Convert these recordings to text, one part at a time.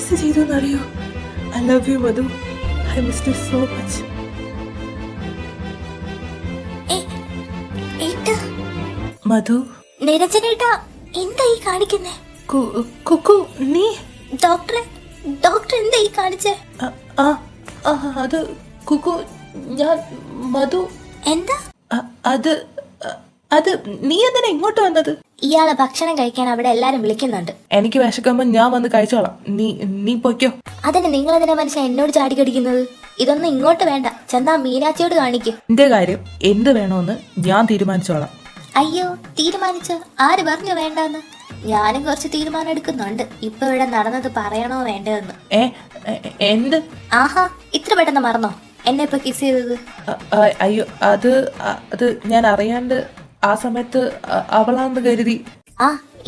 Miss ചെയ്തു എന്നറിയോ? I love you Madhu. I miss you so much. Madhu. നിരഞ്ജനേട്ടാ, എന്താ ഈ കാണിക്കുന്നേ? കുക്കു, നീ? ഡോക്ടർ എന്താ ഈ കാണിച്ചേ? അത് കുക്കു, ഞാൻ മധു. എന്താ അത് നീ എന്തിനാ ഇങ്ങോട്ട് വന്നത്? ഇയാളെ ഭക്ഷണം കഴിക്കാൻ അവിടെ എല്ലാരും വിളിക്കുന്നുണ്ട്. എനിക്ക് വിശക്കുമ്പോ ഞാൻ വന്ന് കഴിച്ചോളാം. നീ പൊയ്ക്കോ. അതിന് നിങ്ങൾ എന്തിനാ മനുഷ്യൻ എന്നോട് ചാടിക്കടിക്കുന്നത്? ഇതൊന്നും ഇങ്ങോട്ട് വേണ്ട, ചെന്നാ മീനാച്ചിയോട് കാണിക്കും. എന്റെ കാര്യം എന്ത് വേണോന്ന് ഞാൻ തീരുമാനിച്ചോളാം. അയ്യോ, തീരുമാനിച്ചോ? ആര് പറഞ്ഞു വേണ്ടെന്ന്? ഞാനും കുറച്ച് തീരുമാനം എടുക്കുന്നുണ്ട്. ഇപ്പൊ ഇവിടെ നടന്നത് പറയണോ വേണ്ടതെന്ന്. എന്ത്? ആഹാ, ഇത്ര പെട്ടെന്ന് മറന്നോ എന്നെ ഇപ്പൊ കിസ് ചെയ്തത്? അയ്യോ, അത് ഞാൻ അറിയാണ്ട് ആ സമയത്ത് അവളാന്ന് കരുതി.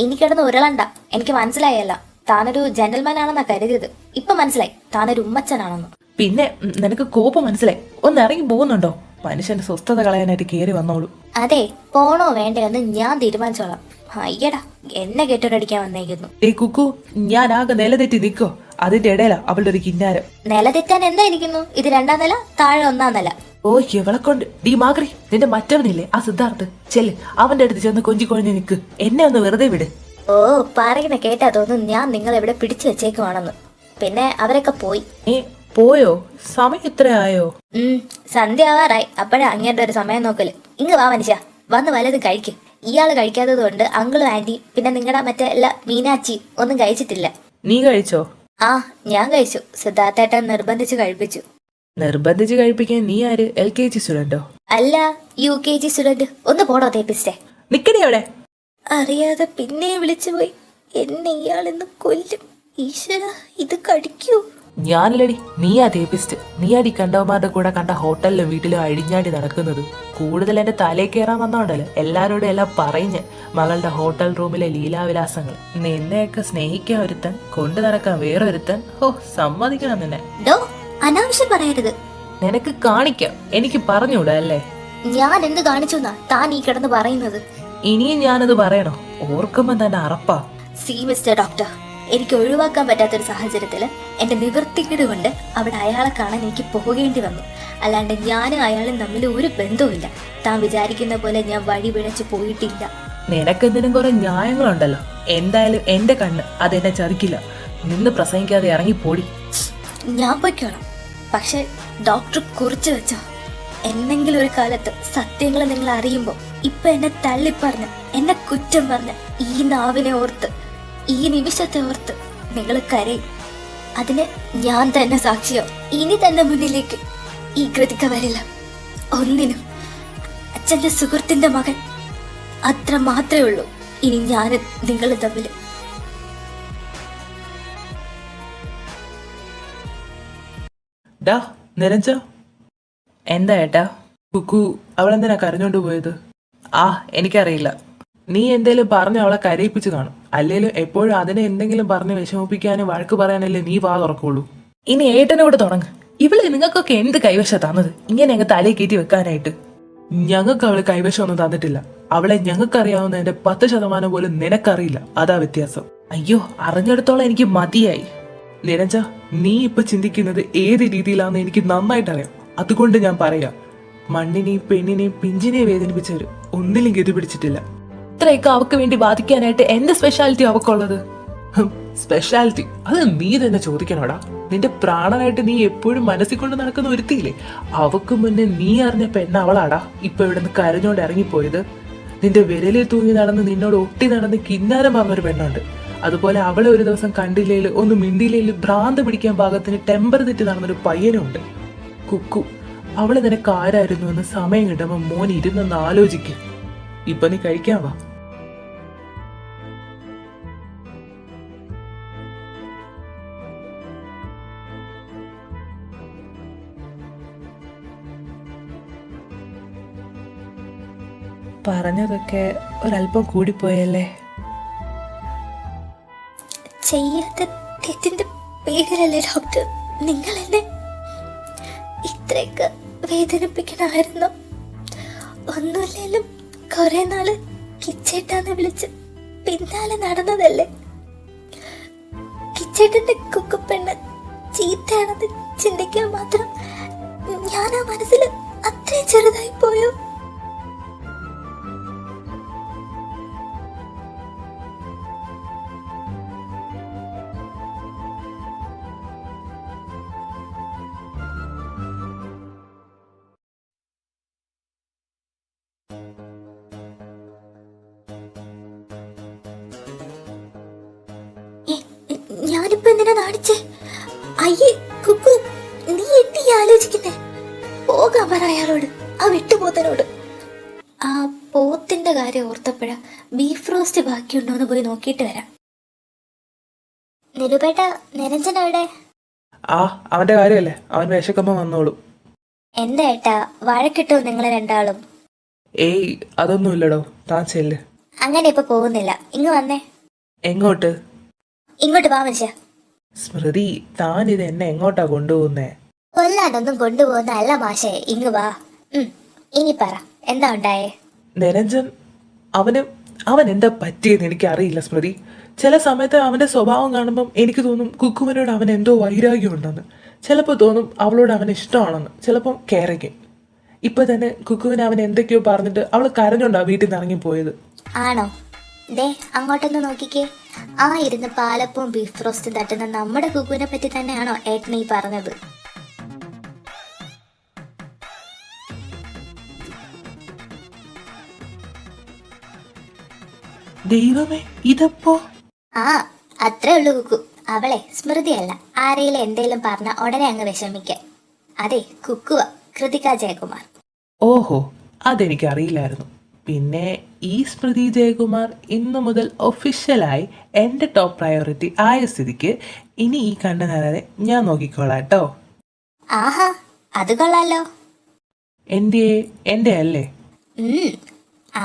ഇനി കിടന്ന് ഉരുളണ്ട. എനിക്ക് മനസ്സിലായല്ല, താനൊരു ജെന്റിൽമാൻ ആണെന്നാ കരുതിയത്. ഇപ്പൊ മനസ്സിലായി താനൊരു ഉമ്മച്ചനാണെന്ന്. പിന്നെ നിനക്ക് കോപ്പ് മനസ്സിലായി? ഒന്ന് ഇറങ്ങി പോകുന്നുണ്ടോ? മനുഷ്യന്റെ സ്വസ്ഥത കളയാനായിട്ട് കേറി വന്നോളൂ. അതെ, പോണോ വേണ്ടതെന്ന് ഞാൻ തീരുമാനിച്ചോളാം. അയ്യടാ, എന്നെ കെട്ടോടടിക്കാൻ വന്നേക്കുന്നു. കുക്കു, ഞാൻ ആകെ നിലതെറ്റി നിക്കോ. അതിന്റെ ഇടയിലാ അവളുടെ ഒരു കിന്നാരം. നിലതെറ്റാൻ എന്താ ഇരിക്കുന്നു? ഇത് 2ാം നില, താഴെ 1ാം നില. ഓ, ഇവളെ കൊണ്ട്. ഡീ മാക്രി, നിന്റെ മറ്റവനില്ലേ ആ സിദ്ധാർത്ഥ്, ചെല്ല് അവന്റെ അടുത്ത് ചെന്ന് കൊഞ്ചിക്കൊഴിഞ്ഞ് നിക്ക്. എന്നെ ഒന്ന് വെറുതെ വിട്. ഓ, പറയുന്ന കേട്ടാ തോന്നുന്നു ഞാൻ നിങ്ങളെ ഇവിടെ പിടിച്ചു വെച്ചേക്കുവാണെന്ന്. പിന്നെ അവരൊക്കെ പോയി. പോയോ? സമയം എത്രയായോ? സന്ധ്യ ആവാറായി. അപ്പോഴാ അങ്ങേരുടെ ഒരു സമയം നോക്കല്. ഇങ്ങ് വാ മനുഷ്യ, വന്ന് വല്ലതും കഴിക്കും. ഇയാള് കഴിക്കാത്തത് കൊണ്ട് അങ്കിളും ആന്റി പിന്നെ നിങ്ങളുടെ മറ്റേ എല്ലാ മീനാച്ചി ഒന്നും കഴിച്ചിട്ടില്ല. നീ കഴിച്ചോ? ഞാൻ കഴിച്ചു. സിദ്ധാർത്ഥേട്ടൻ നിർബന്ധിച്ച് കഴിപ്പിച്ചു. നിർബന്ധിച്ച് കഴിപ്പിക്കാൻ നീ ആര്? LKG സ്റ്റുഡന്റോ? അല്ല, UKG സ്റ്റുഡന്റ്. ഒന്ന് പോടോ തേപ്പിസ്റ്റേ. നിക്കടി അവിടെ. അറിയാതെ പിന്നെ വിളിച്ചുപോയി. എന്നെ ഇയാളെന്ന് കൊല്ലും. ഈശ്വര, ഇത് കടിക്കൂ. ഞാനല്ലടി, നീയാ തേപ്പിസ്റ്റ്. നീയാടി കണ്ടവന്മാരുടെ കൂടെ കണ്ട ഹോട്ടലിലും വീട്ടിലും അഴിഞ്ഞാടി നടക്കുന്നത്. കൂടുതൽ എന്റെ തലയിൽ കയറാൻ വന്നോണ്ടല്ലോ എല്ലാരോടും എല്ലാം പറഞ്ഞ് മകളുടെ ഹോട്ടൽ റൂമിലെ ലീലാവിലാസങ്ങൾ. നിന്നെയൊക്കെ സ്നേഹിക്കാൻ ഒരുത്തൻ, കൊണ്ടു നടക്കാൻ വേറൊരുത്തൻ. സമ്മതിക്കണം നിന്നെ. അനാവശ്യം പറയരുത്. നിനക്ക് കാണിക്കാം, എനിക്ക് പറഞ്ഞൂടാ അല്ലേ? ഞാൻ എന്ത് കാണിച്ചു താൻ ഈ കിടന്ന് പറയുന്നത്? ഇനിയും ഞാനത് പറയണോ? ഓർക്കുമ്പോ തന്നെ അറപ്പാ. മിസ്റ്റർ ഡോക്ടർ, എനിക്ക് ഒഴിവാക്കാൻ പറ്റാത്തൊരു സാഹചര്യത്തില് എന്റെ നിവൃത്തികേട് കൊണ്ട് അവിടെ അയാളെ കാണാൻ എനിക്ക് പോകേണ്ടി വന്നു. അല്ലാണ്ട് ഞാനും അയാളും തമ്മിൽ ഒരു ബന്ധവുമില്ല. താൻ വിചാരിക്കുന്ന പോലെ ഞാൻ വഴി പിഴച്ചു പോയിട്ടില്ല. നിനക്കെന്തിനും കുറെ ന്യായങ്ങളുണ്ടല്ലോ. എന്തായാലും എന്റെ കണ്ണ് അതെന്നെ ചതിക്കില്ല. നിന്ന് പ്രസംഗിക്കാതെ ഇറങ്ങിപ്പോടി. ഞാൻ പോയിക്കോളാം. പക്ഷെ ഡോക്ടർ കുറിച്ചു വെച്ചോ, എന്തെങ്കിലും ഒരു കാലത്ത് സത്യങ്ങൾ നിങ്ങൾ അറിയുമ്പോ ഇപ്പൊ എന്നെ തള്ളിപ്പറഞ്ഞ് എന്നെ കുറ്റം പറഞ്ഞ് ഈ നാവിനെ ഓർത്ത് ഈ നിമിഷത്തെ ഓർത്ത് നിങ്ങൾ കരയും. അതിന് ഞാൻ തന്നെ സാക്ഷിയോ. ഇനി തന്നെ മുന്നിലേക്ക് ഈ കൃതിക്ക വരില്ല. ഒന്നിനും. അച്ഛന്റെ സുഹൃത്തിന്റെ മകൻ, അത്ര മാത്രമേ ഉള്ളൂ ഇനി ഞാൻ നിങ്ങൾ തമ്മിൽ. നിരഞ്ജ, എന്താ ഏട്ടാ? കുക്കു അവളെന്തിനാ കരഞ്ഞോണ്ട് പോയത്? എനിക്കറിയില്ല. നീ എന്തേലും പറഞ്ഞ് അവളെ കരയിപ്പിച്ചു കാണും. അല്ലേലും എപ്പോഴും അതിനെ എന്തെങ്കിലും പറഞ്ഞ് വിഷമിപ്പിക്കാനും വഴക്ക് പറയാനല്ലേ നീ വാ തുറക്കുള്ളൂ. ഇനി ഏട്ടനോട് തുടങ്ങ്. ഇവള് നിങ്ങൾക്കൊക്കെ എന്ത് കൈവശം തന്നത് ഇങ്ങനെ അങ്ങ് തലയിൽ കയറ്റി വെക്കാനായിട്ട്? ഞങ്ങൾക്ക് അവള് കൈവശമൊന്നും തന്നിട്ടില്ല. അവളെ ഞങ്ങൾക്കറിയാവുന്നതിന്റെ 10% പോലും നിനക്കറിയില്ല. അതാ വ്യത്യാസം. അയ്യോ, അറിഞ്ഞെടുത്തോളം എനിക്ക് മതിയായി. നിരഞ്ജ, നീ ഇപ്പൊ ചിന്തിക്കുന്നത് ഏത് രീതിയിലാണെന്ന് എനിക്ക് നന്നായിട്ടറിയാം. അതുകൊണ്ട് ഞാൻ പറയാം, മണ്ണിനെയും പെണ്ണിനെയും പിഞ്ചിനെയും വേദനിപ്പിച്ചവര് ഒന്നിലും ഗതി പിടിച്ചിട്ടില്ല. ഇത്രയൊക്കെ അവക്ക് വേണ്ടി വാദിക്കാനായിട്ട് എന്ത് സ്പെഷ്യാലിറ്റി അവക്കുള്ളത്? സ്പെഷ്യാലിറ്റി അത് നീ തന്നെ ചോദിക്കണോടാ. നിന്റെ പ്രാണനായിട്ട് നീ എപ്പോഴും മനസ്സിൽ കൊണ്ട് നടക്കുന്ന ഒരുത്തിയില്ലേ, അവക്ക് മുന്നേ നീ അറിഞ്ഞ പെണ്ണ അവളാടാ ഇപ്പൊ ഇവിടെ നിന്ന് കരഞ്ഞോണ്ട് ഇറങ്ങിപ്പോയത്. നിന്റെ വിരലിൽ തൂങ്ങി നടന്ന് നിന്നോട് ഒട്ടി നടന്ന് കിന്നാരം പറഞ്ഞൊരു പെണ്ണുണ്ട്. അതുപോലെ അവളെ ഒരു ദിവസം കണ്ടില്ലേല് ഒന്ന് മിണ്ടിയില്ലേല് ഭ്രാന്ത് പിടിക്കാൻ പാകത്തിന് ടെമ്പർ തെറ്റി നടന്നൊരു പയ്യനുണ്ട്, കുക്കു. അവള് നിനക്ക് ആരായിരുന്നു എന്ന് സമയം കിട്ടുമ്പോ മോൻ ഇരുന്നൊന്ന് ആലോചിക്കും. ഇപ്പൊ നീ കഴിക്കാൻ വാ. പറഞ്ഞതൊക്കെ ഒരല്പം കൂടിപ്പോയല്ലേ? ചെയ്യാത്ത തെറ്റിന്റെ പേരിലല്ലേ ഡോക്ടർ നിങ്ങൾ എന്നെ ഇത്രയൊക്കെ വേദനിപ്പിക്കണമായിരുന്നു? ഒന്നുമില്ലേലും കുറെ നാള് കിച്ചേട്ടാന്ന് വിളിച്ച് പിന്നാലെ നടന്നതല്ലേ? ചേട്ടന്റെ കുക്കുപ്പെണ്ണ് ചീത്തയാണെന്ന് ചിന്തിക്കാൻ മാത്രം ഞാൻ ആ മനസ്സിൽ അത്രയും ചെറുതായി പോയോ? ഞാനിപ്പോ എന്തിനാ നാണിച്ചേ? അയ്യേ കുക്കു, നീ എന്ത് ഈ ആലോചിക്കുന്നേ? പോകാൻ പറ അയാളോട്, ആ വിട്ടുപോത്തനോട്. ആ പോത്തിന്റെ കാര്യം ഓർത്തപ്പോഴാ ബീഫ് റോസ്റ്റ് ബാക്കിയുണ്ടോന്ന് പോയി നോക്കിയിട്ട് വരാം. നിരുപേട്ട, നിരഞ്ജൻ എവിടെ? ആ അവന്റെ കാര്യമല്ലേ, അവൻ വിശക്കുമ്പോ വന്നോളൂ. എന്താ ഏട്ടാ വഴക്കിട്ടോ നിങ്ങളെ രണ്ടാളും? ഏയ് അതൊന്നുമില്ലടോ, താൻ ചെല്ല്. അങ്ങനെ ഇപ്പൊ പോകുന്നില്ല, ഇങ്ങ് വന്നേ. എങ്ങോട്ട്? ഇങ്ങോട്ട് വാ മനുഷ്യ. സ്മൃതി, താൻ ഇത് എന്നെ എങ്ങോട്ടാ കൊണ്ടുപോകുന്നേ? കൊല്ലാനൊന്നും കൊണ്ടുപോകുന്ന അല്ല മാഷേ, ഇങ്ങ് വാ. ഇനി പറ, എന്താ ഉണ്ടായേ? നിരഞ്ജൻ, അവൻ എന്താ പറ്റിയെന്ന് എനിക്ക് അറിയില്ല സ്മൃതി. ചില സമയത്ത് അവന്റെ സ്വഭാവം കാണുമ്പം എനിക്ക് തോന്നും കുക്കുവിനോട് അവൻ എന്തോ വൈരാഗ്യം ഉണ്ടെന്ന്. ചിലപ്പോൾ തോന്നും അവളോട് അവന് ഇഷ്ടമാണെന്ന്, ചിലപ്പം കെയറിങ്. ഇപ്പൊ തന്നെ കുക്കുവിന് അവൻ എന്തൊക്കെയോ പറഞ്ഞിട്ട് അവൾ കരഞ്ഞോണ്ടാ വീട്ടിൽ നിന്ന് ഇറങ്ങിപ്പോയത്. ആണോ? ദേ അങ്ങോട്ടൊന്ന് നോക്കിക്കേ. ആ ഇരുന്ന് പാലപ്പവും ബീഫ് റോസ്റ്റും തട്ടുന്ന നമ്മുടെ കുക്കുവിനെ പറ്റി തന്നെയാണോ ഏട്ടൻ ഈ പറഞ്ഞത്? ദൈവമേ, ഇതപ്പോ? ആ അത്രേ ഉള്ളൂ കുക്കു. അവളെ സ്മൃതിയല്ല, ആരെങ്കിലും എന്തേലും പറഞ്ഞ ഉടനെ അങ്ങ് വിഷമിക്കാൻ. അതെ, കുക്കുവ, കൃതിക ജയകുമാർ. ഓഹോ, അതെനിക്ക് അറിയില്ലായിരുന്നു. പിന്നെ ഈ സ്മൃതി ജയകുമാർ ഇന്നു മുതൽ ഒഫീഷ്യലായി എൻ്റെ ടോപ്പ് പ്രയോറിറ്റി ആയ സ്ഥിതിക്ക് ഇനി ഈ കണ്ട നേരെ ഞാൻ നോക്കിക്കോളാം കേട്ടോ. ആഹാ, അത് കൊള്ളാലോ. എൻ്റെ അല്ലേ?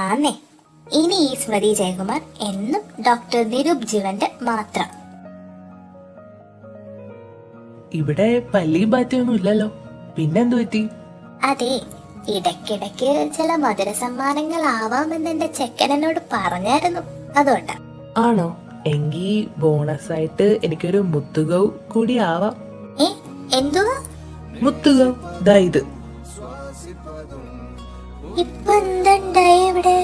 ആന്നേ. ഇനി ഈ സ്മൃതി ജയകുമാർ എന്നും ഡോക്ടർ നിരൂപ് ജീവന്റെ മാത്രം. ഇവിടെ പല്ലിയും പാറ്റയൊന്നും ഇല്ലല്ലോ, പിന്നെന്തു പറ്റി? അതെ, ഇടയ്ക്കിടയ്ക്ക് ചില മധുര സമ്മാനങ്ങൾ ആവാമെന്ന് എന്റെ ചെക്കനോട് പറഞ്ഞായിരുന്നു, അതുകൊണ്ടാ. ആണോ? എങ്കിൽ ബോണസ് ആയിട്ട് എനിക്കൊരു മുത്തുകൗ കൂടി ആവാം. എന്തുവാ മുത്തുകൗ? ദാ ഇത്. ഇപ്പൊ എന്താണ്ടായ ഇവിടെ?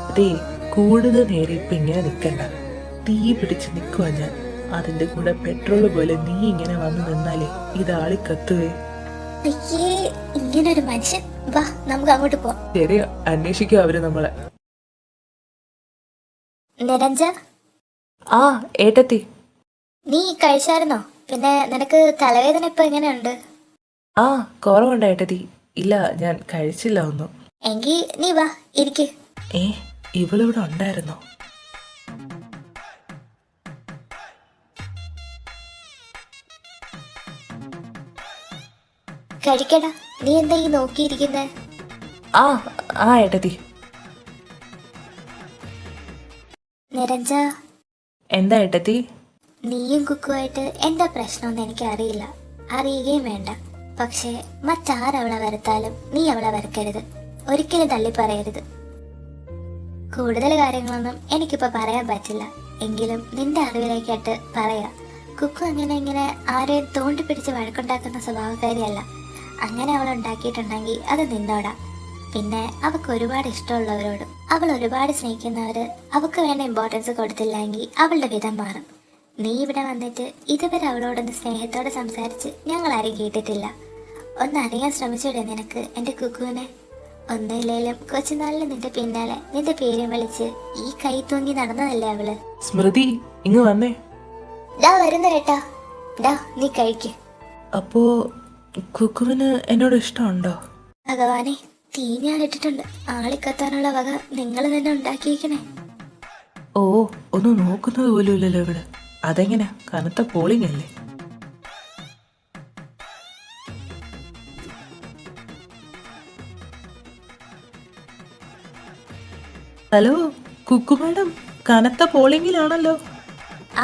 അതെ, കൂടുതൽ നേരം ഇപ്പൊ ഇങ്ങനെ നിക്കണ്ട. തീ പിടിച്ച് നിക്കുവാ ഞാൻ. അതിന്റെ കൂടെ പെട്രോള് പോലെ നീ ഇങ്ങനെ വന്നു നിന്നാലേ ഇതാളി കത്തുവേ. അയ്യേ, ഇങ്ങനൊരു മനുഷ്യൻ. വാ, നമുക്ക് അങ്ങോട്ട് പോവാം. ശരിയാ, അന്വേഷിക്കുക അവര് നമ്മളെ. നിരഞ്ജ, ആ ഏട്ടത്തി. നീ കഴിച്ചായിരുന്നോ? പിന്നെ നിനക്ക് തലവേദന ഇപ്പൊ എങ്ങനെയുണ്ട്? ആ കുറവുണ്ട് ഏട്ടത്തി. ഇല്ല, ഞാൻ കഴിച്ചില്ല ഒന്നും. എങ്കി നീ വാ, ഇരിക്ക്. ഇവളിവിടെ ഉണ്ടായിരുന്നോ? കഴിക്കടാ. നീ എന്താ ഈ നോക്കിയിരിക്കുന്നേ? ആ ഏട്ടത്തി. നിരഞ്ജ, എന്താ ഏട്ടത്തി? നീയും കുക്കുമായിട്ട് എന്താ പ്രശ്നമെന്ന് എനിക്ക് അറിയില്ല, അറിയുകയും വേണ്ട. പക്ഷേ മറ്റാരവളെ വരത്താലും നീ അവളെ വരക്കരുത്, ഒരിക്കലും തള്ളി പറയരുത്. കൂടുതൽ കാര്യങ്ങളൊന്നും എനിക്കിപ്പോ പറയാൻ പറ്റില്ല, എങ്കിലും നിന്റെ അറിവിലേക്കായിട്ട് പറയാ. കുക്കു ഇങ്ങനെ ആരെയും തോണ്ടി പിടിച്ച് വഴക്കുണ്ടാക്കുന്ന സ്വഭാവക്കാരിയല്ല. അങ്ങനെ അവൾ ഉണ്ടാക്കിയിട്ടുണ്ടെങ്കിൽ അത് നിന്നോടാ. പിന്നെ അവൾക്ക് ഒരുപാട് ഇഷ്ടമുള്ളവരോടും അവൾ ഒരുപാട് സ്നേഹിക്കുന്നവര് അവൾക്ക് വേണ്ട ഇമ്പോർട്ടൻസ് കൊടുത്തില്ലെങ്കിൽ അവളുടെ വിധം മാറും. നീ ഇവിടെ വന്നിട്ട് ഇതുവരെ അവളോടൊന്ന് സ്നേഹത്തോടെ സംസാരിച്ച് ഞങ്ങൾ ആരും കേട്ടിട്ടില്ല. ഒന്നറിയാൻ ശ്രമിച്ചൂടെ നിനക്ക് എൻ്റെ കുക്കുവിനെ? ഒന്നില്ലേലും കൊച്ചു നാളിൽ നിന്റെ പിന്നാലെ നിന്റെ പേരും വിളിച്ച് ഈ കൈ തൂങ്ങി നടന്നതല്ലേ അവള്? സ്മൃതി, ഇങ്ങ് വന്നേ. ഡാ വരുന്ന കേട്ടാ. ഡാ നീ കഴിക്ക്. അപ്പോ കുക്കുവിന് എന്നോട് ഇഷ്ടമുണ്ടോ? ഭഗവാനെ, തീ ഞാൻ ഇട്ടിട്ടുണ്ട്. ആളിക്കത്താനുള്ള വക നിങ്ങൾ തന്നെ ഉണ്ടാക്കിയിരിക്കണേ. ഓ, ഒന്നും നോക്കുന്നത് പോലും ഇല്ലല്ലോ ഇവിടെ. അതെങ്ങനെ? കനത്ത പോളിംഗ് അല്ലേ? ഹലോ കുക്കു മാഡം, കനത്ത പോളിംഗിലാണല്ലോ.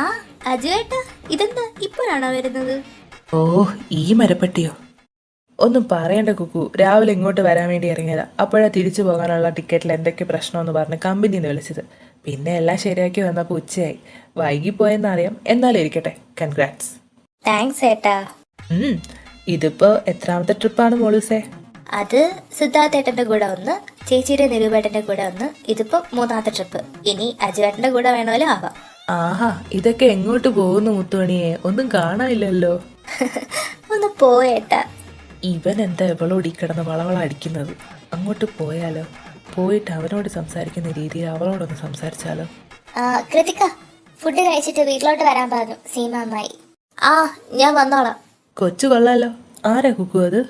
ആ അജുവേട്ടാ, ഇതെന്താ ഇപ്പോഴാണോ വരുന്നത്? ഓ, ഈ മരപ്പെട്ടിയോ? ഒന്നും പറയണ്ട കുക്കു, രാവിലെ ഇങ്ങോട്ട് വരാൻ വേണ്ടി ഇറങ്ങിയതാ. അപ്പോഴാ തിരിച്ചു പോകാനുള്ള ടിക്കറ്റിൽ എന്തൊക്കെ പ്രശ്നമെന്ന് പറഞ്ഞ് കമ്പനിയിൽ നിന്ന് വിളിച്ചത്. പിന്നെ എല്ലാം ശരിയാക്കി വന്നപ്പോൾ ഉച്ചയായി. വൈകിപ്പോയെന്നറിയാം, എന്നാലും ഇരിക്കട്ടെ. കൺഗ്രാറ്റ്സ്. താങ്ക്സ് ഏട്ടാ. ഇതിപ്പോ എത്രാമത്തെ ട്രിപ്പാണ് മോളൂസേ? അത് സിദ്ധാർത്ഥേട്ടന്റെ കൂടെ ഒന്ന്, ചേച്ചിയുടെ നിരൂപേട്ടന്റെ കൂടെ ഒന്ന്, ഇതിപ്പോ 3ാമത്തെ ട്രിപ്പ്. ഇനി അജുവേട്ടന്റെ കൂടെ വേണമല്ലോ ആവാം. ആഹാ, ഇതൊക്കെ എങ്ങോട്ട് പോകുന്നു മുത്തുമണിയെ? ഒന്നും കാണാനില്ലല്ലോ. ഒന്ന് പോയേട്ടാ. ഇവൻ എന്താ ഇവളോട് ഈ കിടന്ന് വളവള അടിക്കുന്നത്? അങ്ങോട്ട് പോയാലോ? പോയിട്ട് അവനോട് സംസാരിക്കുന്ന രീതിയിൽ അവളോടൊന്ന് സംസാരിച്ചാലോ? കൃതിക, ഫുഡ് കഴിച്ചിട്ട് വീട്ടിലോട്ട് വരാൻ പറഞ്ഞു സീമ അമ്മായി. ആ, ഞാൻ വന്നോളാം. കൊച്ചു കൊള്ളാലോ. ആരാ കുക്കു അത്?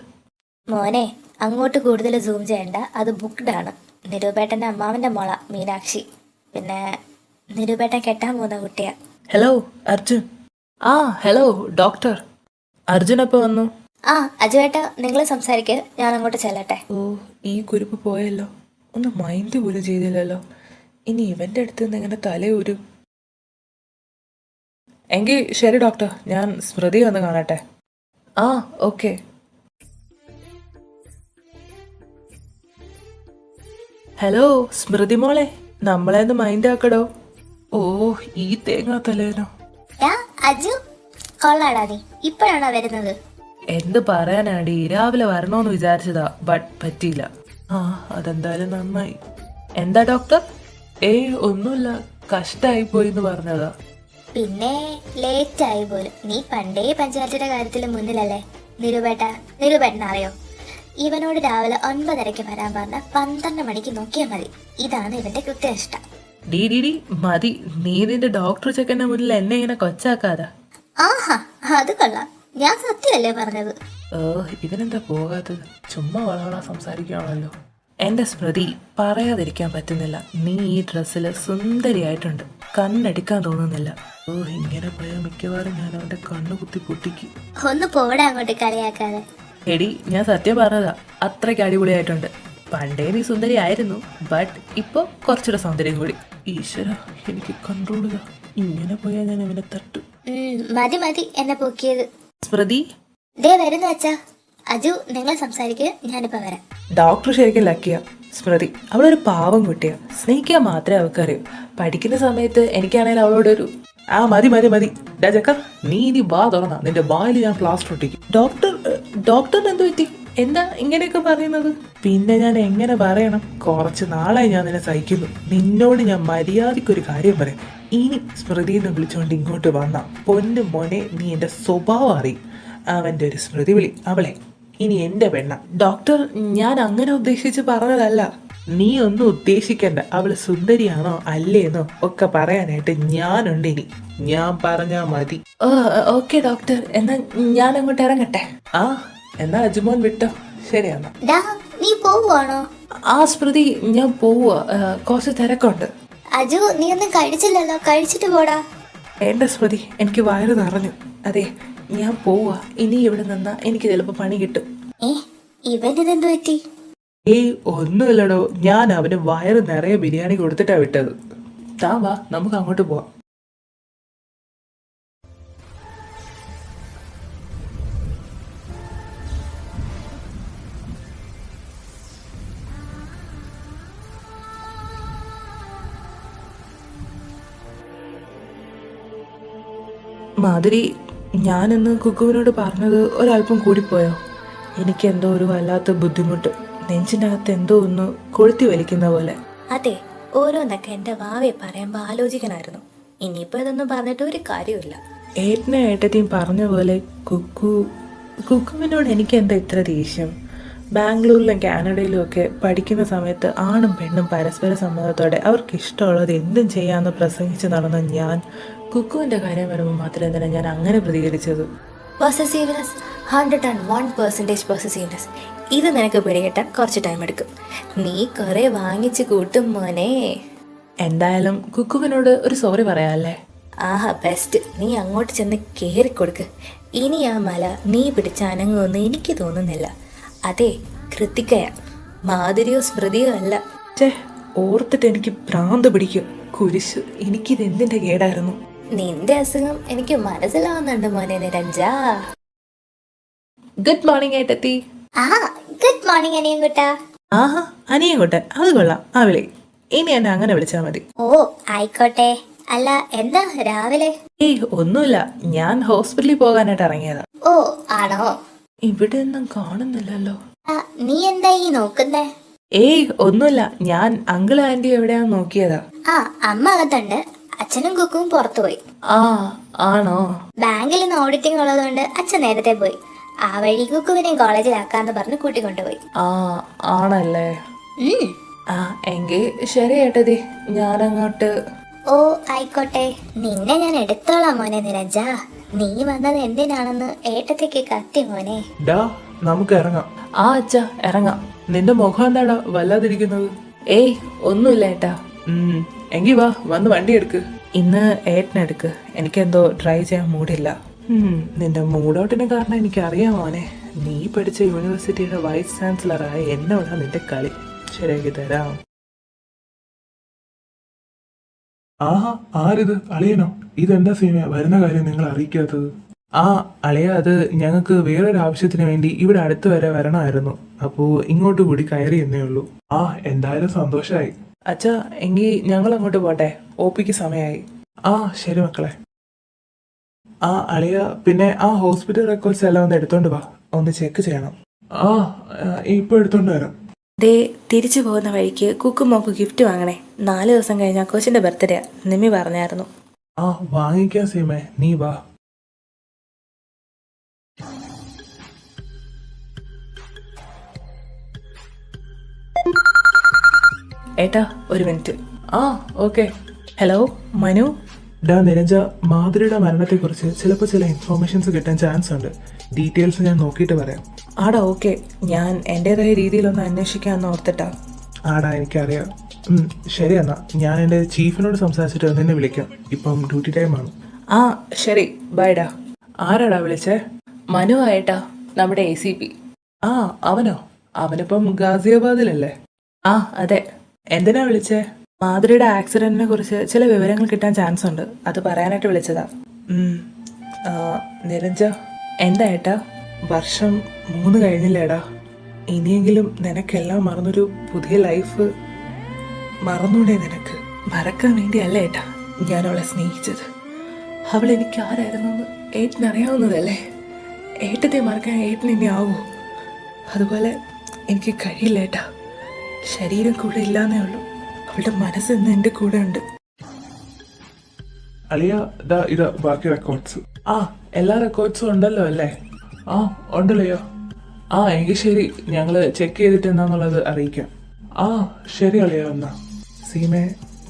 മോനെ, അങ്ങോട്ട് കൂടുതൽ സൂം ചെയ്യണ്ട, അത് ബുക്ക്ഡ് ആണ്. നിരൂപേട്ടന്റെ അമ്മാവന്റെ മോള മീനാക്ഷി. പിന്നെ നിരൂപേട്ടൻ കെട്ടാൻ പോകുന്ന കുട്ടിയാ. ഹലോ അർജുൻ. ആ ഹലോ ഡോക്ടർ. അർജുൻ എപ്പോ വന്നു? ആ അജുവേട്ട, നിങ്ങൾ സംസാരിക്കുക, ഞാൻ അങ്ങോട്ട് ചെല്ലട്ടെ. ഓ, ഈ കുരുപ്പ് പോയല്ലോ. ഒന്ന് മൈൻഡ് പോലും ചെയ്തില്ലല്ലോ. ഇനി ഇവന്റെ അടുത്ത് നിന്ന് എങ്ങനെ തലയൂരും? എങ്കിൽ ശരി ഡോക്ടർ, ഞാൻ സ്മൃതി വന്ന് കാണട്ടെ. ആ ഓക്കെ. ഹലോ സ്മൃതി മോളെ, നമ്മളെ ഒന്ന് മൈൻഡ് ആക്കടോ. ഓ, ഈ തേങ്ങാ തലേനോ. അജു, കൊള്ളാടാ നീ. ഇപ്പോഴാണോ വരുന്നത്? എന്ത് പറയാനാടി, രാവിലെ വരണോന്ന് വിചാരിച്ചതാ, ബട്ട് പറ്റിയില്ല. ആ, അതെന്തായാലും നന്നായി. എന്താ ഡോക്ടർ? ഒന്നുമില്ല, കഷ്ടായി പോയി എന്ന് പറഞ്ഞതാ. പിന്നെ ലേറ്റ് ആയി പോലും. നീ പണ്ടേ പഞ്ചായത്തിന്റെ കാര്യത്തിൽ മുന്നിലല്ലേ. നിരൂപേട്ടൻ അറിയോ? ഇവനോട് രാവിലെ 9:30 വരാൻ പറഞ്ഞ 12 മണിക്ക് നോക്കിയാൽ മതി. ഇതാണ് ഇവന്റെ കൃത്യനിഷ്ഠ. ഡി മതി, നീ നിന്റെ ഡോക്ടർ ചെക്കന്റെ മുന്നിൽ എന്നെ ഇങ്ങനെ കൊച്ചാക്കാതാ. ആഹാ, അത് കൊള്ളാം. ഞാൻ സത്യമല്ലേ പറഞ്ഞത്? ഇവനെന്താ പോകാത്തത്? ചുമ്മാ വളവള സംസാരിക്കുകയാണല്ലോ. എന്റെ സ്മൃതി, പറയാതിരിക്കാൻ പറ്റുന്നില്ല. നീ ഈ ഡ്രസ്സിൽ സുന്ദരിയായിട്ടുണ്ട്, കണ്ണടിക്കാൻ തോന്നുന്നില്ല. ഇങ്ങനെ പോയാൽ മിക്കവാറും ഞാൻ അവന്റെ കണ്ണു കുത്തി പൊട്ടിക്കും. ഒന്ന് പോടാ അങ്ങോട്ട്, കളിയാക്കാതെ. എടി, ഞാൻ സത്യം പറഞ്ഞതാ, അത്രയ്ക്ക് അടിപൊളിയായിട്ടുണ്ട്. പണ്ടേ നീ സുന്ദരി ആയിരുന്നു, ബട്ട് ഇപ്പൊ കുറച്ചുകൂടെ സൗന്ദര്യം കൂടി. ഈശ്വര, എനിക്ക് കൺട്രോൾ ഇല്ല. ഇങ്ങനെ പോയാൽ ഞാൻ അവനെ തട്ടും. മതി എന്നെ പൊക്കിയത്. സ്മൃതി ദേ വരുന്നു അച്ഛാ. അജു, നിങ്ങൾ സംസാരിക്കുക, ഞാനിപ്പോ വരാം. ഡോക്ടർ ശരിക്കും ലക്കിയ. സ്മൃതി അവളൊരു പാവം കുട്ടിയാ. സ്നേഹിക്കാൻ മാത്രമേ അവൾക്കറിയൂ. പഠിക്കുന്ന സമയത്ത് എനിക്കാണെങ്കിൽ അവളോടൊരു മതി രാജക്ക, നീ ഇനി വാ തുറന്ന നിന്റെ വായിൽ ഞാൻ പ്ലാസ്റ്റർ ഒട്ടിക്കും. ഡോക്ടറിന് എന്ത് പറ്റി? എന്താ ഇങ്ങനെയൊക്കെ പറയുന്നത്? പിന്നെ ഞാൻ എങ്ങനെ പറയണം? കുറച്ച് നാളായി ഞാൻ നിന്നെ സഹിക്കുന്നു. നിന്നോട് ഞാൻ മര്യാദയ്ക്കൊരു കാര്യം പറയാം. ഇനി സ്മൃതിന്ന് വിളിച്ചുകൊണ്ട് ഇങ്ങോട്ട് വന്ന പൊന്നു മോനെ, നീ എന്റെ സ്വഭാവം അറിയും. അവന്റെ ഒരു സ്മൃതി വിളി അവളെ ഇനി എന്റെ പെണ്ണ. ഡോക്ടർ, ഞാൻ അങ്ങനെ ഉദ്ദേശിച്ച് പറഞ്ഞതല്ല. നീ ഒന്നും ഉദ്ദേശിക്കണ്ട. അവള് സുന്ദരിയാണോ അല്ലേന്നോ ഒക്കെ പറയാനായിട്ട് ഞാനുണ്ട്. ഇനി ഞാൻ പറഞ്ഞാ മതി. ഓക്കെ ഡോക്ടർ, എന്നാ ഞാൻ അങ്ങോട്ട് ഇറങ്ങട്ടെ. എന്നാ അജുമോൻ വിട്ടോ. ശരിയാണോ? നീ പോവാണോ? സ്മൃതി, ഞാൻ പോവാ, കുറച്ച് തിരക്കുണ്ട്. അജു, നീ ഒന്നും കഴിച്ചില്ലല്ലോ, കഴിച്ചിട്ട് പോടാ. എന്റെ സ്മൃതി, എനിക്ക് വയറ് നിറഞ്ഞു. അതെ, ഞാൻ പോവാ. ഇനി ഇവിടെ നിന്നാ എനിക്ക് ചിലപ്പോ പണി കിട്ടും. ഇവനെന്തു പറ്റി? ഒന്നുമില്ലടോ, ഞാൻ അവന് വയറ് നിറയെ ബിരിയാണി കൊടുത്തിട്ടാ വിട്ടത്. താ വാ, നമുക്ക് അങ്ങോട്ട് പോവാം. മാധുരി, ഞാനിന്ന് കുക്കുവിനോട് പറഞ്ഞത് ഒരല്പം കൂടിപ്പോയോ? എനിക്കെന്തോ ഒരു വല്ലാത്ത ബുദ്ധിമുട്ട്. നെഞ്ചിനകത്ത് എന്തോ ഒന്ന് കൊളുത്തി വലിക്കുന്ന പോലെ. അതെ, ഓരോന്നൊക്കെ എന്റെ വാവെ പറയുമ്പോ ആലോചിക്കണമായിരുന്നു. ഇനിയിപ്പോ ഇതൊന്നും പറഞ്ഞിട്ട് ഒരു കാര്യമില്ല. ഏട്ടനെ ഏട്ടത്തെയും പറഞ്ഞ പോലെ കുക്കുവിനോട് എനിക്ക് എന്താ ഇത്ര ദേഷ്യം? ബാംഗ്ലൂരിലും കാനഡയിലും ഒക്കെ പഠിക്കുന്ന സമയത്ത് ആണും പെണ്ണും പരസ്പര സമ്മതത്തോടെ അവർക്ക് ഇഷ്ടമുള്ളത് എന്തും ചെയ്യാമെന്ന് പ്രസംഗിച്ച് നടന്ന ഞാൻ കുക്കുവിന്റെ കാര്യം വരുമ്പോൾ മാത്രമേ തന്നെ ഞാൻ അങ്ങനെ പ്രതികരിച്ചത്. Possessiveness, 101% possessiveness. ഇത് നിനക്ക് പിടികിട്ടാൻ കുറച്ച് ടൈം എടുക്കും. നീ കുറെ വാങ്ങിച്ച് കൂട്ടും മോനെ. എന്തായാലും കുക്കുവിനോട് ഒരു സോറി പറയാല്ലേ? ആഹാ, ബെസ്റ്റ്. നീ അങ്ങോട്ട് ചെന്ന് കേറിക്കൊടുക്ക്. ഇനി ആ മല നീ പിടിച്ച അനങ്ങുമെന്ന് എനിക്ക് തോന്നുന്നില്ല. അതെ, കൃതികയ, മാധുരിയോ സ്മൃതിയോ അല്ല. ഓർത്തിട്ട് എനിക്ക് ഭ്രാന്ത് പിടിക്കും. കുരിശ്, എനിക്കിത് എന്തിന്റെ കേടായിരുന്നു? നിന്റെ അസുഖം എനിക്ക് മനസ്സിലാവുന്നുണ്ട് മോനെ നിരഞ്ജ. ഗുഡ് മോർണിംഗ് ഏട്ടത്തി. ഗുഡ് മോർണിംഗ് അനിയൻകുട്ടാ. അനിയൻകുട്ടൻ, അത് കൊള്ളാം. ആ വിളി. ഇനി എന്നെ അങ്ങനെ വിളിച്ചാൽ മതി. ഓ ആയിക്കോട്ടെ. അല്ല എന്താ രാവിലെ? ഏയ് ഒന്നുമില്ല, ഞാൻ ഹോസ്പിറ്റലിൽ പോകാനായിട്ട് ഇറങ്ങിയതാ. ഓ ആണോ? ഇവിടെ ഒന്നും കാണുന്നില്ലല്ലോ. ആ, നീ എന്താ ഈ നോക്കുന്നേ? ഏയ് ഒന്നുമില്ല, ഞാൻ അങ്കിൾ ആന്റി എവിടെയാന്ന് നോക്കിയതാ. ആ അമ്മ അകത്തുണ്ട്, അച്ഛനും കുക്കും പുറത്തു പോയി. ആ ആണോ? ബാങ്കിൽ നിന്ന് ഓഡിറ്റിംഗ് ഉള്ളതുകൊണ്ട് അച്ഛൻ നേരത്തെ പോയി. ആ വഴി കുക്കുവിനെ കോളേജിലാക്കാന്ന് പറഞ്ഞ് കൂട്ടിക്കൊണ്ടുപോയി. ആ ആണല്ലേ. ഉം. ആ എങ്കിൽ ശരി ഏട്ടതി, ഞാനങ്ങോട്ട്. ഓ ആയിക്കോട്ടെ. നിന്നെ ഞാൻ എടുത്തോളാം മോനെ നിരഞ്ജ. നീ വന്നത് എന്തിനാണെന്ന് ഏട്ടത്തേക്ക് കത്തി മോനെ. ഡാ നമുക്ക് ഇറങ്ങാം. ആ അച്ഛാ ഇറങ്ങാം. നിന്റെ മുഖം എന്താടാ വല്ലാതിരിക്കുന്നത്? ഏയ് ഒന്നുമില്ല ഏട്ടാ. എങ്കി വാ, വന്ന് വണ്ടി എടുക്ക്. ഇന്ന് ഏട്ടനെടുക്ക്, എനിക്കെന്തോ ഡ്രൈവ് ചെയ്യാൻ മൂടില്ല. നിന്റെ മൂഡൗട്ടിന് കാരണം എനിക്കറിയാം മോനെ. നീ പഠിച്ച യൂണിവേഴ്സിറ്റിയുടെ വൈസ് ചാൻസലറായ എന്നോടാ നിന്റെ കളി. ശരിയാക്കി തരാം. ആഹാ, ആരിത്? അളിയനോ? ഇതെന്താ സീമ വരുന്ന കാര്യം നിങ്ങൾ അറിയിക്കാത്തത്? ആ അളിയ, അത് ഞങ്ങൾക്ക് വേറൊരു ആവശ്യത്തിന് വേണ്ടി ഇവിടെ അടുത്ത് വരെ വരണമായിരുന്നു. അപ്പോ ഇങ്ങോട്ട് കൂടി കയറി എന്നേ ഉള്ളൂ. ആ, എന്തായാലും സന്തോഷായി. അച്ഛാ എങ്കിൽ ഞങ്ങൾ അങ്ങോട്ട് പോട്ടെ, ഒപിക്ക് സമയമായി. ആ ശരി മക്കളെ. ആ അളിയ, പിന്നെ ആ ഹോസ്പിറ്റൽ റെക്കോർഡ്സ് എല്ലാം ഒന്ന് എടുത്തോണ്ട് വാ, ഒന്ന് ചെക്ക് ചെയ്യണം. ആ, ഇപ്പൊ എടുത്തോണ്ട് വരാം. ദേ തിരിച്ചു പോകുന്ന വഴിക്ക് കുക്കുമോക്ക് ഗിഫ്റ്റ് വാങ്ങണേ. 4 ദിവസം കഴിഞ്ഞാൽ കൊച്ചിന്റെ ബർത്ത്ഡേ നിമ്മി പറഞ്ഞായിരുന്നു. ആ, വാങ്ങിക്കാം സീമേ, നീ വാ. ഏട്ടാ ഒരു മിനിറ്റ്. ആ ഓക്കെ. ഹലോ മനു. ഡാ നിരഞ്ജ, മാധുരിയുടെ മരണത്തെക്കുറിച്ച് ചിലപ്പോൾ ചില ഇൻഫോർമേഷൻസ് കിട്ടാൻ ചാൻസ് ഉണ്ട്. ഡീറ്റെയിൽസ് ഞാൻ നോക്കിയിട്ട് പറയാം. ആടാ ഓക്കെ, ഞാൻ എൻ്റെതായ രീതിയിലൊന്ന് അന്വേഷിക്കാമെന്ന് ഓർത്തിട്ടാ. ആടാ എനിക്കറിയാം. ശരി എന്നാ, ഞാൻ എൻ്റെ ചീഫിനോട് സംസാരിച്ചിട്ട് നിന്നെ വിളിക്കാം. ഇപ്പം ഡ്യൂട്ടി ടൈമാണ്. ആ ശരി, ബൈഡാ. ആരാടാ വിളിച്ചേ? മനു ആയിട്ടാ, നമ്മുടെ ACP. ആ അവനോ? അവനിപ്പം ഗാസിയാബാദിലല്ലേ? ആ അതെ. എന്തിനാ വിളിച്ചേ? മാധുരിയുടെ ആക്സിഡന്റിനെ കുറിച്ച് ചില വിവരങ്ങൾ കിട്ടാൻ ചാൻസ് ഉണ്ട്, അത് പറയാനായിട്ട് വിളിച്ചതാ. നിരഞ്ജ, എന്താ ഏട്ടാ? വർഷം 3 കഴിഞ്ഞില്ലേടാ? ഇനിയെങ്കിലും നിനക്കെല്ലാം മറന്നൊരു പുതിയ ലൈഫ് മറന്നൂടെ നിനക്ക്? മറക്കാൻ വേണ്ടിയല്ല ഏട്ടാ ഞാൻ അവളെ സ്നേഹിച്ചത്. അവൾ എനിക്ക് ആരായിരുന്നെന്ന് ഏട്ടനറിയാവുന്നതല്ലേ? ഏട്ടത്തെ മറക്കാൻ ഏട്ടന് ഇനി ആവൂ? അതുപോലെ എനിക്ക് കഴിയില്ല ഏട്ടാ. ശരീരം കൂടെ ഇല്ലാന്നേ ഉള്ളൂ, അവളുടെ മനസ്സെന്ന് എൻ്റെ കൂടെ ഉണ്ട്. അളിയ, ദാ ഇതാ ബാക്കി റെക്കോർഡ്സ്. ആ എല്ലാ റെക്കോർഡ്സും ഉണ്ടല്ലോ അല്ലേ? ആ ഉണ്ടല്ലയോ? ആ എങ്കിൽ ശരി, ഞങ്ങൾ ചെക്ക് ചെയ്തിട്ട് എന്താന്നുള്ളത് അറിയിക്കാം. ആ ശരി അളിയ. എന്നാ സീമെ,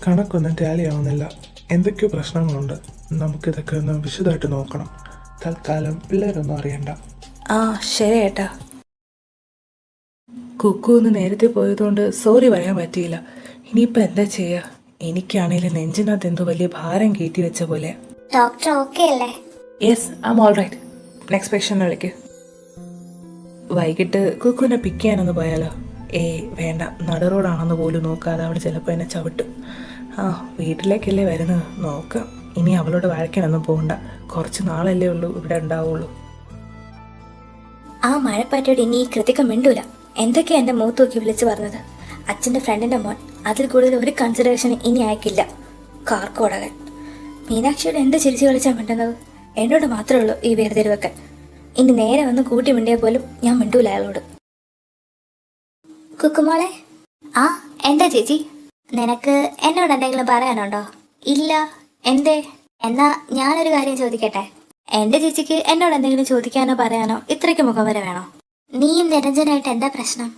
കണക്കൊന്നും ടാലി ആവുന്നില്ല, എന്തൊക്കെയോ പ്രശ്നങ്ങളുണ്ട്. നമുക്കിതൊക്കെ ഒന്ന് വിശദമായിട്ട് നോക്കണം. തൽക്കാലം പിള്ളേരൊന്നും അറിയണ്ട. ആ ശരി ഏട്ടാ. കുക്കു ഒന്ന് നേരത്തെ പോയതുകൊണ്ട് സോറി പറയാൻ പറ്റിയില്ല. ഇനിയിപ്പോൾ എന്താ ചെയ്യുക? എനിക്കാണെങ്കിലും നെഞ്ചിനകത്ത് എന്തോ വലിയ ഭാരം കയറ്റി വെച്ച പോലെ. ഡോക്ടർ ഓക്കെ അല്ലേ? Yes, I am all right. Next patient വിളിക്ക്. വൈകിട്ട് കുക്കുവിനെ പിക്ക് ചെയ്യാനൊന്ന് പോയാലോ? വേണ്ട, നട റോഡാണെന്ന് പോലും നോക്കാതെ അവിടെ ചിലപ്പോൾ എന്നെ ചവിട്ടും. ആ വീട്ടിലേക്കല്ലേ വരുന്നത്, നോക്കാം. ഇനി അവളോട് വഴക്കാനൊന്നും പോകണ്ട, കുറച്ച് നാളല്ലേ ഉള്ളൂ ഇവിടെ ഉണ്ടാവുള്ളൂ. ആ മഴപ്പാറ്റോട് ഇനി ഈ കൃതിക മിണ്ടൂല. എന്തൊക്കെയാ എൻ്റെ മൂത്ത് നോക്കി വിളിച്ചു പറഞ്ഞത്? അച്ഛൻ്റെ ഫ്രണ്ടിൻ്റെ മോൻ, അതിൽ കൂടുതൽ ഒരു കൺസിഡറേഷൻ ഇനി അയക്കില്ല. കാർക്കോടകൻ. മീനാക്ഷിയോട് എന്ത് ചിരിച്ചു കളിച്ചാൽ മിണ്ടുന്നത്? എന്നോട് മാത്രമേ ഉള്ളൂ ഈ വേർതിരിവൊക്കെ. ഇനി നേരെ വന്ന് കൂട്ടി മിണ്ടിയാൽ പോലും ഞാൻ മിണ്ടൂല അയാളോട്. കുക്കുമോളെ. ആ എന്താ ചേച്ചി? നിനക്ക് എന്നോട് എന്തെങ്കിലും പറയാനുണ്ടോ? ഇല്ല. എന്തേ? എന്നാ ഞാനൊരു കാര്യം ചോദിക്കട്ടെ. എന്റെ ചേച്ചിക്ക് എന്നോട് എന്തെങ്കിലും ചോദിക്കാനോ പറയാനോ ഇത്രയ്ക്ക് മുഖം വരെ വേണോ? നീയും നിരഞ്ജനായിട്ട് എന്താ പ്രശ്നം?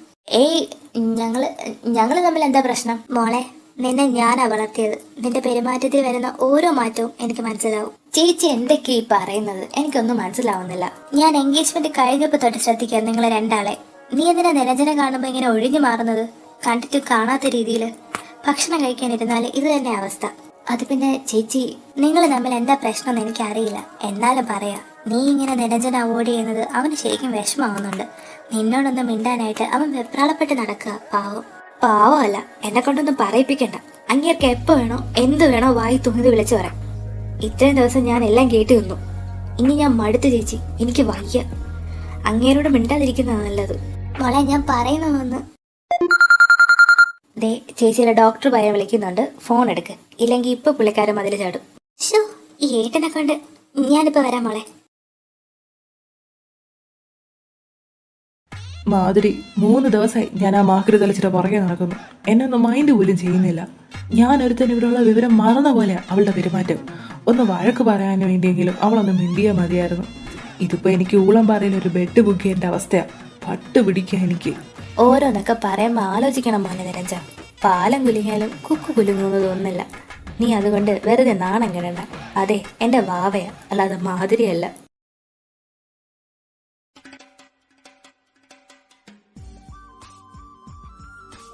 ഞങ്ങള് തമ്മിൽ എന്താ പ്രശ്നം? മോളെ, നിന്നെ ഞാനാ വളർത്തിയത്. നിന്റെ പെരുമാറ്റത്തിൽ വരുന്ന ഓരോ മാറ്റവും എനിക്ക് മനസ്സിലാവും. ചേച്ചി എന്തൊക്കെയാ ഈ പറയുന്നത്? എനിക്കൊന്നും മനസ്സിലാവുന്നില്ല. ഞാൻ എൻഗേജ്മെന്റ് കഴിഞ്ഞപ്പോ തൊട്ട് ശ്രദ്ധിക്കാം നിങ്ങളെ രണ്ടാളെ. നീ എന്തിനാ നിരഞ്ജനെ കാണുമ്പോ ഇങ്ങനെ ഒഴിഞ്ഞു മാറുന്നത്? കണ്ടിട്ട് കാണാത്ത രീതിയിൽ ഭക്ഷണം കഴിക്കാനിരുന്നാല് ഇത് തന്നെ അവസ്ഥ. അത് പിന്നെ ചേച്ചി, നിങ്ങൾ തമ്മിൽ എന്താ പ്രശ്നം എന്ന് എനിക്കറിയില്ല, എന്നാലും പറയാ. നീ ഇങ്ങനെ നിരഞ്ജന അവോയ്ഡ് ചെയ്യുന്നത് അവന് ശരിക്കും വിഷമാവുന്നുണ്ട്. നിന്നോടൊന്നും മിണ്ടാനായിട്ട് അവൻ വെപ്രാളപ്പെട്ട് നടക്കുക. പാവമല്ല, എന്നെ കൊണ്ടൊന്നും പറയിപ്പിക്കണ്ട. അങ്ങേർക്ക് എപ്പോ വേണോ എന്ത് വേണോ വായി തുണിത് വിളിച്ചു പറയാം. ഇത്രയും ദിവസം ഞാൻ എല്ലാം കേട്ടു നിന്നു. ഇനി ഞാൻ മടുത്തു ചേച്ചി, എനിക്ക് വയ്യ. അങ്ങേരോട് മിണ്ടാതിരിക്കുന്നതാണ് നല്ലത്. മോളെ, ഞാൻ പറയുന്നതെന്ന് ദേ ചേച്ചിയുടെ ഡോക്ടർ പയ്യെ വിളിക്കുന്നുണ്ട്, ഫോൺ എടുക്ക്, ഇല്ലെങ്കിൽ ഇപ്പൊ പുള്ളിക്കാരൻ മതിൽ ചാടും. ഷോ, ഈ ഏട്ടനെ കൊണ്ട് ഞാനിപ്പോ വരാം മോളെ. മാധുരി, 3 ദിവസമായി ഞാൻ ആ മാക്രി തളിച്ചിട്ട് പുറകെ നടക്കുന്നു. എന്നെ ഒന്ന് മൈൻഡ് പോലും ചെയ്യുന്നില്ല. ഞാൻ ഒരുത്തന് ഇവിടെയുള്ള വിവരം മറന്ന പോലെയാ അവളുടെ പെരുമാറ്റം. ഒന്ന് വഴക്ക് പറയാൻ വേണ്ടിയെങ്കിലും അവളൊന്ന് മിണ്ടിയാൽ മതിയായിരുന്നു. ഇതിപ്പോ എനിക്ക് ഊളംപാറയിൽ ഒരു ബെഡ് ബുക്ക് ചെയ്യേണ്ട അവസ്ഥയാ. പട്ട് പിടിക്കുക എനിക്ക്. ഓരോന്നൊക്കെ പറയുമ്പോ ആലോചിക്കണം മോനെ നിരഞ്ജ. പാലം കുലുങ്ങിയാലും കുക്കു കുലുങ്ങുന്നു തോന്നുന്നില്ല. നീ അതുകൊണ്ട് വെറുതെ നാണം കിടണ്ട. അതെ, എന്റെ വാവയാ, അല്ലാതെ മാധുരിയല്ല.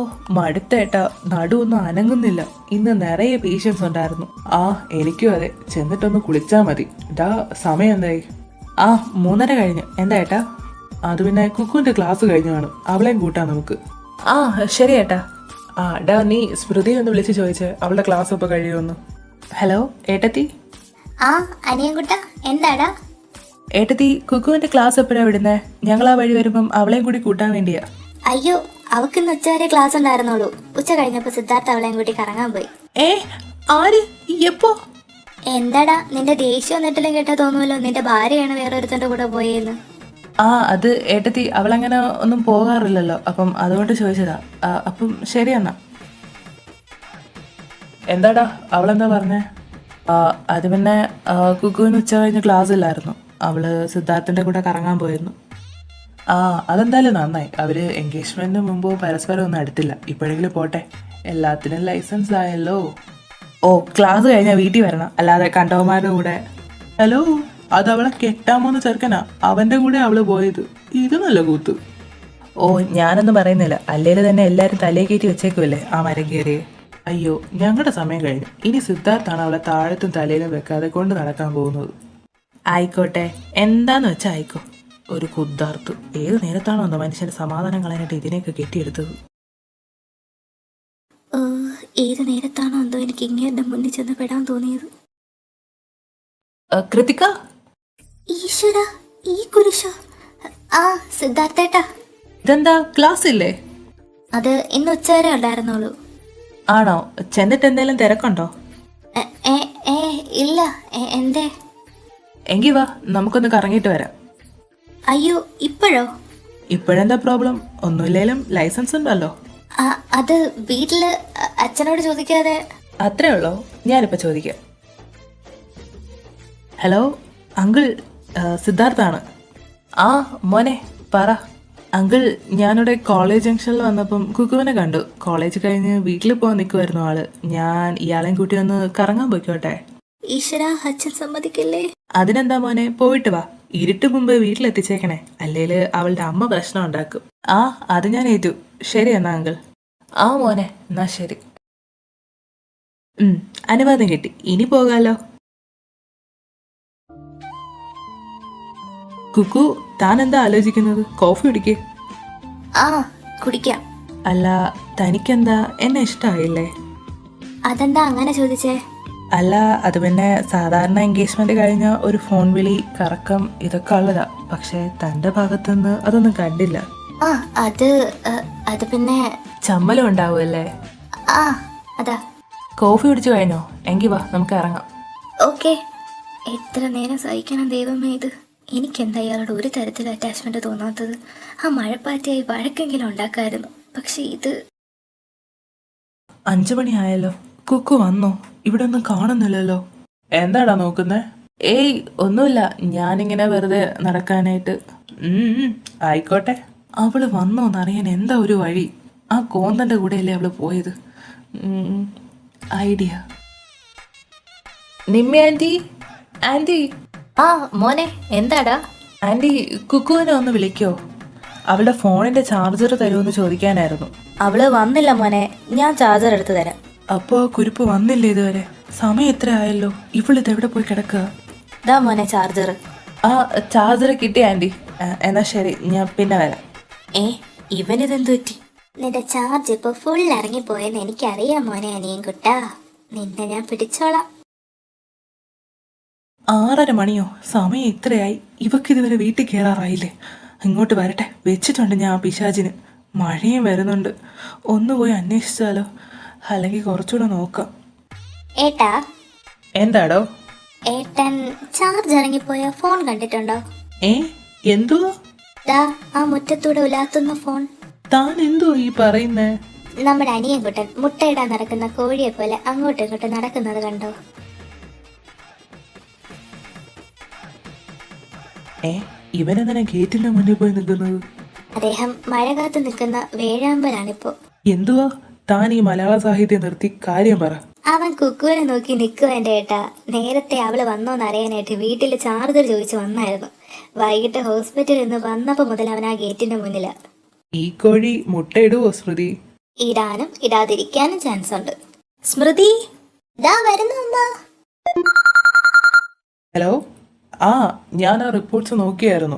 ഓ, മടുത്തേട്ടാ, നടുവൊന്നും അനങ്ങുന്നില്ല. ഇന്ന് നിറയെ പേഷ്യൻസ് ഉണ്ടായിരുന്നു. ആ, എനിക്കും അതെ. ചെന്നിട്ടൊന്ന് കുളിച്ചാ മതി. ഡാ, സമയം എന്തായി? ആ, 3:30 കഴിഞ്ഞു. എന്താ ഏട്ടാ? അത് പിന്നെ കുക്കുവിന്റെ ക്ലാസ് കഴിഞ്ഞു കാണും. അവളെയും കൂട്ടാ നമുക്ക്. ആ, ശരി ഏട്ടാ. ആ, ഡാ, നീ സ്മൃതി ഒന്ന് വിളിച്ച് ചോദിച്ചേ അവളുടെ ക്ലാസ് ഇപ്പൊ കഴിയുമെന്ന്. ഹലോ ഏട്ടത്തി. ആ അനിയൻകുട്ട, എന്താടാ? ഏട്ടത്തി, കുക്കുവിന്റെ ക്ലാസ് എപ്പോഴാ വിടുന്നേ? ഞങ്ങൾ ആ വഴി വരുമ്പം അവളെയും കൂടി കൂട്ടാൻ വേണ്ടിയാ. അയ്യോ, അവക്കിന്ന് ഉച്ചവരെ ക്ലാസ് ഉണ്ടായിരുന്നുള്ളൂ. ഉച്ച കഴിഞ്ഞപ്പോ സിദ്ധാർത്ഥ അവളെയും കൂട്ടി കറങ്ങാൻ പോയി. ഏ, ആര്? എപ്പോ? എന്താടാ, നിന്റെ ദേഷ്യം വന്നിട്ടില്ല കേട്ടാ തോന്നുമല്ലോ നിന്റെ ഭാര്യയാണ് വേറൊരുത്തന്റെ കൂടെ പോയെന്ന്. ആ, അത് ഏട്ടത്തി, അവളങ്ങനെ ഒന്നും പോകാറില്ലല്ലോ. അപ്പം അതുകൊണ്ട് ചോദിച്ചതാ. അപ്പം ശരി എന്നാ. എന്താടാ, അവളെന്താ പറഞ്ഞേ? അത് പിന്നെ കുക്കുവിന് ഉച്ച കഴിഞ്ഞ് ക്ലാസ് ഇല്ലായിരുന്നു. അവള് സിദ്ധാർത്ഥിന്റെ കൂടെ കറങ്ങാൻ പോയിരുന്നു. ആ, അതെന്തായാലും നന്നായി. അവര് എൻഗേജ്മെന്റിന് മുമ്പ് പരസ്പരം ഒന്നും അടുത്തില്ല. ഇപ്പോഴെങ്കിലും പോട്ടെ. എല്ലാത്തിനും ലൈസൻസ് ആയല്ലോ. ഓ, ക്ലാസ് കഴിഞ്ഞാൽ വീട്ടിൽ വരണം, അല്ലാതെ കണ്ടവന്മാരുടെ കൂടെ. ഹലോ, അത് അവളെ കെട്ടാമോന്ന് ചെറുക്കനാ. അവന്റെ കൂടെ അവള് പോയത്. ഇത് നല്ല കൂത്ത്. ഓ, ഞാനൊന്നും പറയുന്നില്ല. അല്ലേല് തന്നെ എല്ലാരും തലയെ കയറ്റി വെച്ചേക്കുമല്ലേ ആ മരം കയറിയെ. അയ്യോ, ഞങ്ങളുടെ സമയം കഴിഞ്ഞു. ഇനി സിദ്ധാർത്ഥാണ് അവളെ താഴത്തും തലയിലും വെക്കാതെ കൊണ്ട് നടക്കാൻ പോകുന്നത്. ആയിക്കോട്ടെ, എന്താന്ന് വെച്ചാ ആയിക്കോ. ഒരു കുദ്ധാർത്തു. ഏത് നേരത്താണോ എന്തോ മനുഷ്യന്റെ സമാധാനം കളയാനായിട്ട് ഇതിനെയൊക്കെ കെട്ടിയെടുത്തത്. ഏത് നേരത്താണോ എന്തോ എനിക്ക് ഇങ്ങനെ മുന്നിൽ ചെന്ന് പെടാൻ തോന്നിയത്. കൃതിക, ഈശ്വര, ഈ കുരിശ. ആ സിദ്ധാർത്ഥേട്ടാ. ഇതെന്താ ക്ലാസ് ഇല്ലേ? അത് ഇന്ന് ഉച്ചവരെ ഉണ്ടായിരുന്നുള്ളൂ. ആണോ? ചെന്നിട്ട് എന്തെങ്കിലും തിരക്കുണ്ടോ? ഇല്ല. എന്തേ? എങ്കി വാ, നമുക്കൊന്ന് കറങ്ങിയിട്ട് വരാം. അയ്യോ, ഇപ്പോഴോ? ഇപ്പോഴെന്താ പ്രോബ്ലം? ഒന്നുമില്ലേലും ലൈസൻസ് ഉണ്ടല്ലോ. അത് വീട്ടില് അച്ഛനോട് ചോദിക്കാതെ. അത്രേ ഉള്ളോ? ഞാനിപ്പോ ചോദിക്കാം. ഹലോ അങ്കിൾ, സിദ്ധാർത്ഥാണ്. ആ മോനെ, പറ. അങ്കിൾ, ഞാനിവിടെ കോളേജ് ജംഗ്ഷനിൽ വന്നപ്പം കുക്കുവിനെ കണ്ടു. കോളേജ് കഴിഞ്ഞ് വീട്ടിൽ പോകാൻ നിൽക്കുമായിരുന്നു ആള്. ഞാൻ ഇയാളെയും കൂട്ടി ഒന്ന് കറങ്ങാൻ പോയിക്കോട്ടെ? ഈശ്വര, അച്ഛൻ സമ്മതിക്കില്ലേ? അതിനെന്താ മോനെ, പോയിട്ട് വാ. ഇരുട്ട് മുമ്പ് വീട്ടിലെത്തിച്ചേക്കണേ, അല്ലേല് അവളുടെ അമ്മ പ്രശ്നം ഉണ്ടാക്കും. ആ, അത് ഞാൻ ഏറ്റു. ശരി എന്നാ അങ്കിൾ. ആ മോനെ, എന്നാ ശരി. അനുവാദം കിട്ടി. ഇനി പോകാലോ. കുക്കു, താൻ എന്താ ആലോചിക്കുന്നത്? കോഫി കുടിക്കേ. ആ, കുടിക്കാം. അല്ല, തനിക്കെന്താ എന്നെ ഇഷ്ടമായില്ലേ? അതെന്താ അങ്ങനെ ചോദിച്ചേ? അല്ല, അത് പിന്നെ സാധാരണ എൻഗേജ്മെന്റ് കഴിഞ്ഞ ഒരു ഫോൺ വിളി, കറക്കം, ഇതൊക്കെ ഉള്ളതാ. പക്ഷെ തന്റെ ഭാഗത്തുനിന്ന് അതൊന്നും കണ്ടില്ല. ആ, അത് പിന്നെ ചമ്മലും ഉണ്ടാവുമല്ലേ? ആ, അതാ. കോഫി കുടിച്ചു കഴിഞ്ഞോ? എങ്കി വാ, നമുക്ക് ഇറങ്ങാം. ഓക്കെ. എത്ര നേരം സഹിക്കണം ദൈവമേ ഇത്. എനിക്കെന്താ ഇയാളോട് ഒരു തരത്തിലും അറ്റാച്ച്മെന്റ് തോന്നാത്തത്? ആ മഴപ്പാറ്റയായി വഴക്കെങ്കിലും ഉണ്ടാക്കായിരുന്നു. പക്ഷെ ഇത് 5 മണിയായല്ലോ. കുക്കു വന്നോ? ഇവിടെ ഒന്നും കാണുന്നില്ലല്ലോ. എന്താടാ നോക്കുന്നേ? ഏയ്, ഒന്നുമില്ല. ഞാനിങ്ങനെ വെറുതെ നടക്കാനായിട്ട്. ആയിക്കോട്ടെ. അവള് വന്നോന്നറിയാൻ എന്താ ഒരു വഴി? ആ കോന്തന്റെ കൂടെയല്ലേ അവള് പോയത്? ഐഡിയ. Nimmi aunty, aunty. ആ മോനെ, എന്താടാ? ആന്റി, കുക്കുവിനെ ഒന്ന് വിളിക്കോ? അവളുടെ ഫോണിന്റെ ചാർജർ തരുമെന്ന് ചോദിക്കാനായിരുന്നു. അവള് വന്നില്ല മോനെ, ഞാൻ ചാർജർ എടുത്തു തരാം. അപ്പോ കുരുപ്പ് വന്നില്ലേ ഇതുവരെ? സമയം എത്ര ആയല്ലോ? ഇവളിത് എവിടെ പോയി കിടക്കുക? ഇതാ മോനെ ചാർജർ. ആ, ചാർജർ കിട്ടി ആന്റി. എന്നാ ശരി, ഞാൻ പിന്നെ വരാം. ഇവനിതെന്തു പറ്റി? നിന്റെ ചാർജ് ഇപ്പൊ ഫുൾ ഇറങ്ങിപ്പോയെന്ന് എനിക്കറിയാം മോനെ അനിയൻകുട്ടാ. നിന്നെ ഞാൻ പിടിച്ചോളാം. 6:30 മണിയോ? സമയം ഇത്രയായി. ഇവക്കിതുവരെ വീട്ടിൽ കയറാറായില്ലേ? ഇങ്ങോട്ട് വരട്ടെ. വെച്ചിട്ടുണ്ട് ഞാൻ ആ പിശാചിന്. മഴയും വരുന്നുണ്ട്. ഒന്ന് പോയി അന്വേഷിച്ചാലോ? അല്ലെങ്കിൽ കുറച്ചുകൂടെ നോക്കാം. ഏട്ടാ, എന്താടോ? ഏട്ടൻ ചാർജ് ഇറങ്ങിപ്പോയ ഫോൺ കണ്ടിട്ടുണ്ടോ? ഏ എന്തുവാ? ദാ ആ മുറ്റത്തൂടെ ഉലാത്തുന്ന ഫോൺ. താൻ എന്തുവാ ഈ പറയുന്നേ? നമ്മുടെ അനിയൻകുട്ടൻ മുട്ടയിടാൻ നടക്കുന്ന കോഴിയെ പോലെ അങ്ങോട്ടും ഇങ്ങോട്ടും നടക്കുന്നത് കണ്ടോ? ഇവനെന്തിനാ ഗേറ്റിന്റെ മുന്നിൽ പോയി നിൽക്കുന്നത്? അദ്ദേഹം മഴ കാത്തു നിൽക്കുന്ന വേഴാമ്പലാണിപ്പോ. എന്തുവാ? താൻ ഈ മലയാള സാഹിത്യം നിർത്തി കാര്യം പറ. അവൻ കുക്കുവിനെ നോക്കി നിൽക്കുക എൻ്റെ ഏട്ടാ. നേരത്തെ അവള് വന്നോന്ന് അറിയാനായിട്ട് വീട്ടിൽ ചാർജർ ചോദിച്ചു വന്നായിരുന്നു. വൈകിട്ട് ഹോസ്പിറ്റലിൽ നിന്ന് വന്നപ്പോ മുതൽ അവൻ ആ ഗേറ്റിന്റെ മുന്നിലാ. ഈ കോഴി മുട്ടയിടുവോ സ്മൃതി? ഇടാനും ഇടാതിരിക്കാനും ചാൻസ് ഉണ്ട്. സ്മൃതി ദാ വരുന്നു അമ്മ. ഹലോ, ആ ഞാൻ ആ റിപ്പോർട്ട്സ് നോക്കിയായിരുന്നു.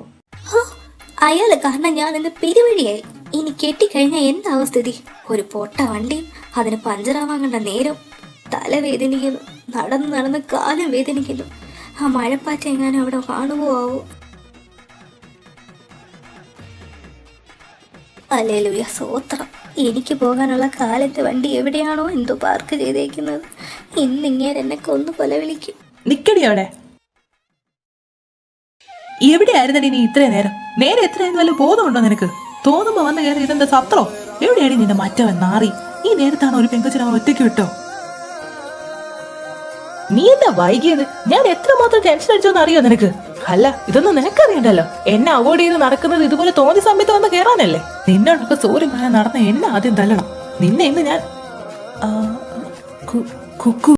അയാള് കാരണം ഞാൻ ഇന്ന് പെരുവഴിയായി. ഇനി കെട്ടിക്കഴിഞ്ഞാൽ എന്താവും സ്ഥിതി? ഒരു പൊട്ട വണ്ടിയും അതിന് പഞ്ചറാവാൻ കണ്ട നേരം. തല വേദനിക്കുന്നു, നടന്ന് നടന്ന് കാലം വേദനിക്കുന്നു. ആ മഴപ്പാറ്റ എങ്ങാനും അവിടെ കാണുമോ ആവോ? ഹല്ലേലൂയ, സ്തോത്രം. എനിക്ക് പോകാനുള്ള കാലത്തെ വണ്ടി എവിടെയാണോ എന്തോ പാർക്ക് ചെയ്തേക്കുന്നത്. ഇന്നിങ്ങനെ എന്നെ കൊന്നു കൊല വിളിക്കും. നിക്കടി അവിടെ. എവിടെയായിരുന്നടി നീ ഇത്രയും നേരം? നേരെ എത്രയെന്ന് വല്ല ബോധമുണ്ടോ നിനക്ക്? തോന്നുമ്പോ വന്ന് കയറി ഇതെന്താ സത്രോ? എവിടെയാടി നിന്റെ മറ്റവൻ നാറി? ഈ നേരത്താണ് ഒരു പെങ്കൊച്ചിനെ അവൻ ഒറ്റയ്ക്ക് വിട്ടോ? നീ എന്താ വൈകിയത്? ഞാൻ എത്രമാത്രം ടെൻഷൻ അടിച്ചോന്ന് അറിയോ നിനക്ക്? അല്ല, ഇതൊന്നും നിനക്കറിയണ്ടല്ലോ. എന്നെ അവോയ്ഡ് ചെയ്ത് നടക്കുന്നത് ഇതുപോലെ തോന്നിയ സമയത്ത് വന്ന് കയറാനല്ലേ? നിന്നോടൊക്കെ സോറി പറയാൻ നടന്ന എന്നെ ആദ്യം തല്ലണം. നിന്നെ ഇന്ന് ഞാൻ കുക്കു